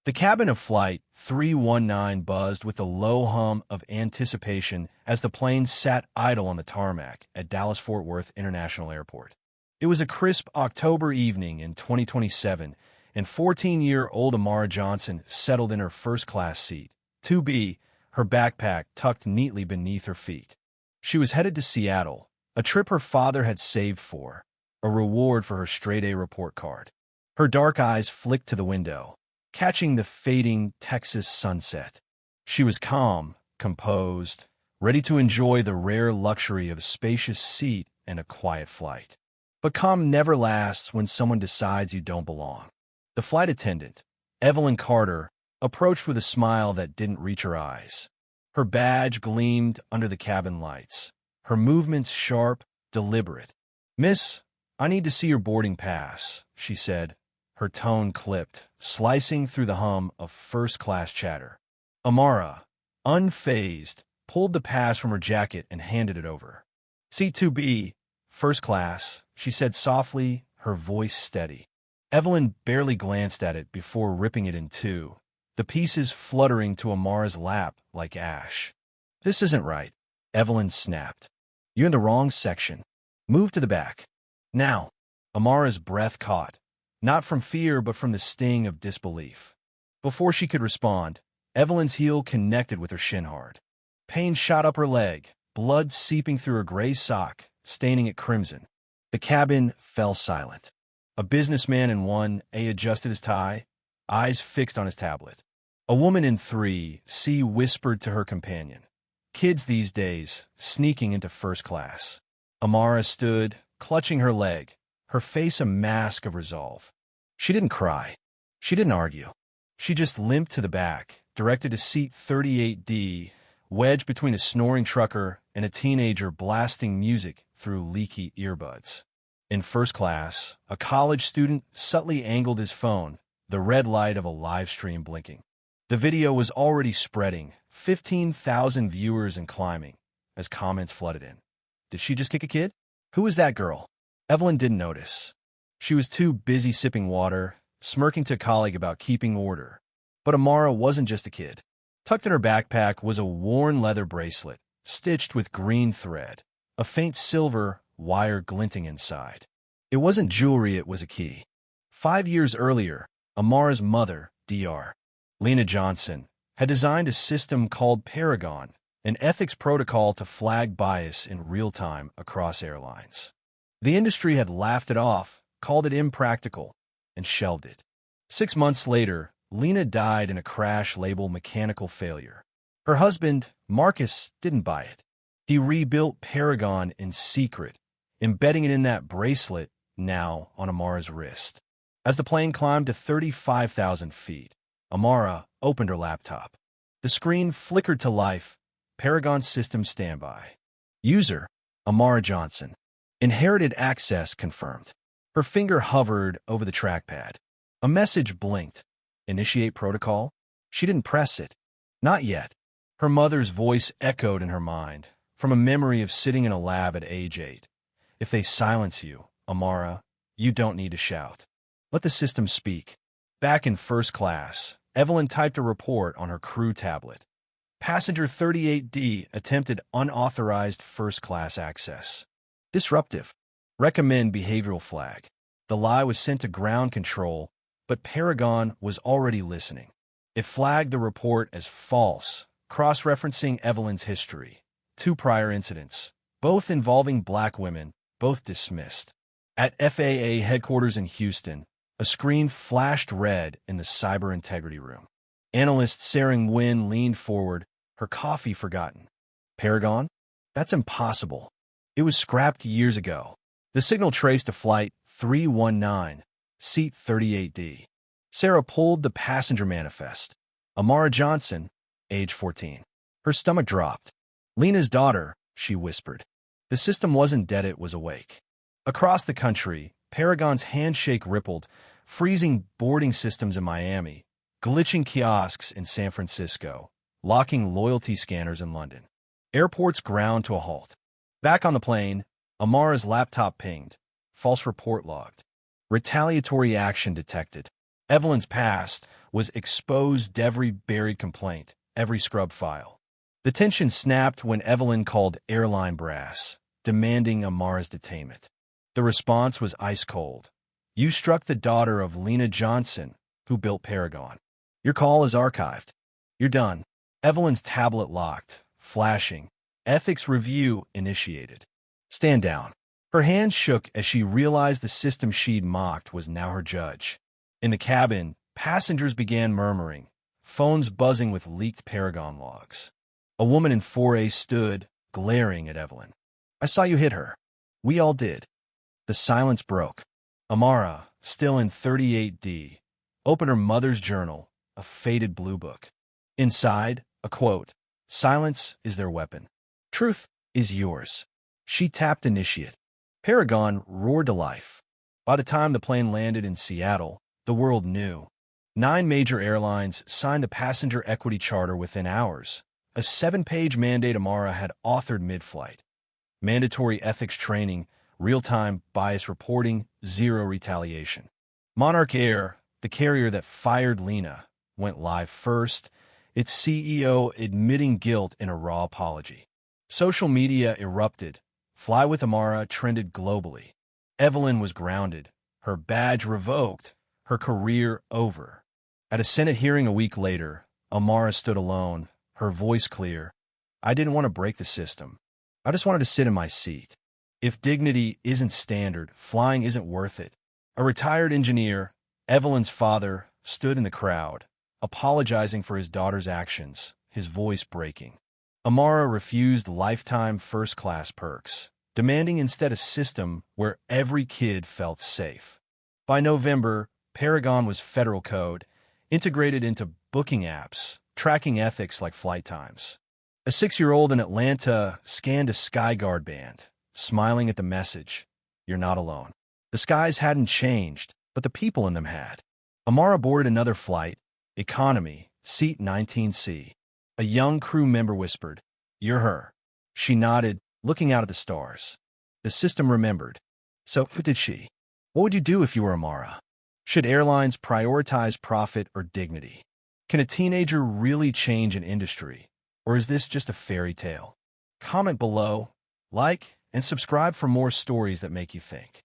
The cabin of Flight 319 buzzed with a low hum of anticipation as the plane sat idle on the tarmac at Dallas-Fort Worth International Airport. It was a crisp October evening in 2027, and 14-year-old Amara Johnson settled in her first-class seat, 2B, her backpack tucked neatly beneath her feet. She was headed to Seattle, a trip her father had saved for, a reward for her straight-A report card. Her dark eyes flicked to the window, catching the fading Texas sunset. She was calm, composed, ready to enjoy the rare luxury of a spacious seat and a quiet flight. But calm never lasts when someone decides you don't belong. The flight attendant, Evelyn Carter, approached with a smile that didn't reach her eyes. Her badge gleamed under the cabin lights, her movements sharp, deliberate. "Miss, I need to see your boarding pass," she said, her tone clipped, slicing through the hum of first-class chatter. Amara, unfazed, pulled the pass from her jacket and handed it over. "Seat 2B, first class," she said softly, her voice steady. Evelyn barely glanced at it before ripping it in two, the pieces fluttering to Amara's lap like ash. "This isn't right," Evelyn snapped. "You're in the wrong section. Move to the back. Now." Amara's breath caught, not from fear but from the sting of disbelief. Before she could respond, Evelyn's heel connected with her shin hard. Pain shot up her leg, blood seeping through her gray sock, staining it crimson. The cabin fell silent. A businessman in 1A adjusted his tie, eyes fixed on his tablet. A woman in 3C whispered to her companion. Kids these days, sneaking into first class. Amara stood, clutching her leg, her face a mask of resolve. She didn't cry. She didn't argue. She just limped to the back, directed to seat 38D, wedged between a snoring trucker and a teenager blasting music through leaky earbuds. In first class, a college student subtly angled his phone, the red light of a live stream blinking. The video was already spreading, 15,000 viewers and climbing, as comments flooded in. Did she just kick a kid? Who was that girl? Evelyn didn't notice. She was too busy sipping water, smirking to a colleague about keeping order. But Amara wasn't just a kid. Tucked in her backpack was a worn leather bracelet, stitched with green thread, a faint silver wire glinting inside. It wasn't jewelry, it was a key. 5 years earlier, Amara's mother, Dr. Lena Johnson, had designed a system called Paragon, an ethics protocol to flag bias in real time across airlines. The industry had laughed it off, called it impractical, and shelved it. 6 months later, Lena died in a crash labeled mechanical failure. Her husband, Marcus, didn't buy it. He rebuilt Paragon in secret, embedding it in that bracelet now on Amara's wrist. As the plane climbed to 35,000 feet, Amara opened her laptop. The screen flickered to life. Paragon system standby. User, Amara Johnson. Inherited access confirmed. Her finger hovered over the trackpad. A message blinked. Initiate protocol? She didn't press it. Not yet. Her mother's voice echoed in her mind, from a memory of sitting in a lab at age 8. If they silence you, Amara, you don't need to shout. Let the system speak. Back in first class, Evelyn typed a report on her crew tablet. Passenger 38D attempted unauthorized first-class access. Disruptive. Recommend behavioral flag. The lie was sent to ground control, but Paragon was already listening. It flagged the report as false, cross-referencing Evelyn's history. 2 prior incidents, both involving black women, both dismissed. At FAA headquarters in Houston, a screen flashed red in the cyber integrity room. Analyst Sarah Nguyen leaned forward, her coffee forgotten. Paragon? That's impossible. It was scrapped years ago. The signal traced to flight 319, seat 38D. Sarah pulled the passenger manifest. Amara Johnson, age 14. Her stomach dropped. Lena's daughter, she whispered. The system wasn't dead, it was awake. Across the country, Paragon's handshake rippled, freezing boarding systems in Miami, glitching kiosks in San Francisco, locking loyalty scanners in London. Airports ground to a halt. Back on the plane, Amara's laptop pinged. False report logged. Retaliatory action detected. Evelyn's past, was exposed every buried complaint, every scrub file. The tension snapped when Evelyn called airline brass, demanding Amara's detainment. The response was ice cold. "You struck the daughter of Lena Johnson, who built Paragon. Your call is archived. You're done." Evelyn's tablet locked, flashing. Ethics review initiated. "Stand down." Her hands shook as she realized the system she'd mocked was now her judge. In the cabin, passengers began murmuring, phones buzzing with leaked Paragon logs. A woman in 4A stood, glaring at Evelyn. "I saw you hit her." "We all did." The silence broke. Amara, still in 38D, opened her mother's journal, a faded blue book. Inside, a quote, "Silence is their weapon. Truth is yours." She tapped initiate. Paragon roared to life. By the time the plane landed in Seattle, the world knew. 9 major airlines signed the passenger equity charter within hours, a 7-page mandate Amara had authored mid-flight. Mandatory ethics training, real-time bias reporting, zero retaliation. Monarch Air, the carrier that fired Lena, went live first, its CEO admitting guilt in a raw apology. Social media erupted. Fly with Amara trended globally. Evelyn was grounded, her badge revoked, her career over. At a Senate hearing a week later, Amara stood alone, her voice clear. "I didn't want to break the system. I just wanted to sit in my seat. If dignity isn't standard, flying isn't worth it." A retired engineer, Evelyn's father, stood in the crowd, apologizing for his daughter's actions, his voice breaking. Amara refused lifetime first-class perks, demanding instead a system where every kid felt safe. By November, Paragon was federal code, integrated into booking apps, tracking ethics like flight times. A 6-year-old in Atlanta scanned a SkyGuard band, smiling at the message, "You're not alone." The skies hadn't changed, but the people in them had. Amara boarded another flight, economy, seat 19C. A young crew member whispered, "You're her." She nodded, looking out at the stars. The system remembered. So who did she? What would you do if you were Amara? Should airlines prioritize profit or dignity? Can a teenager really change an industry? Or is this just a fairy tale? Comment below, like, and subscribe for more stories that make you think.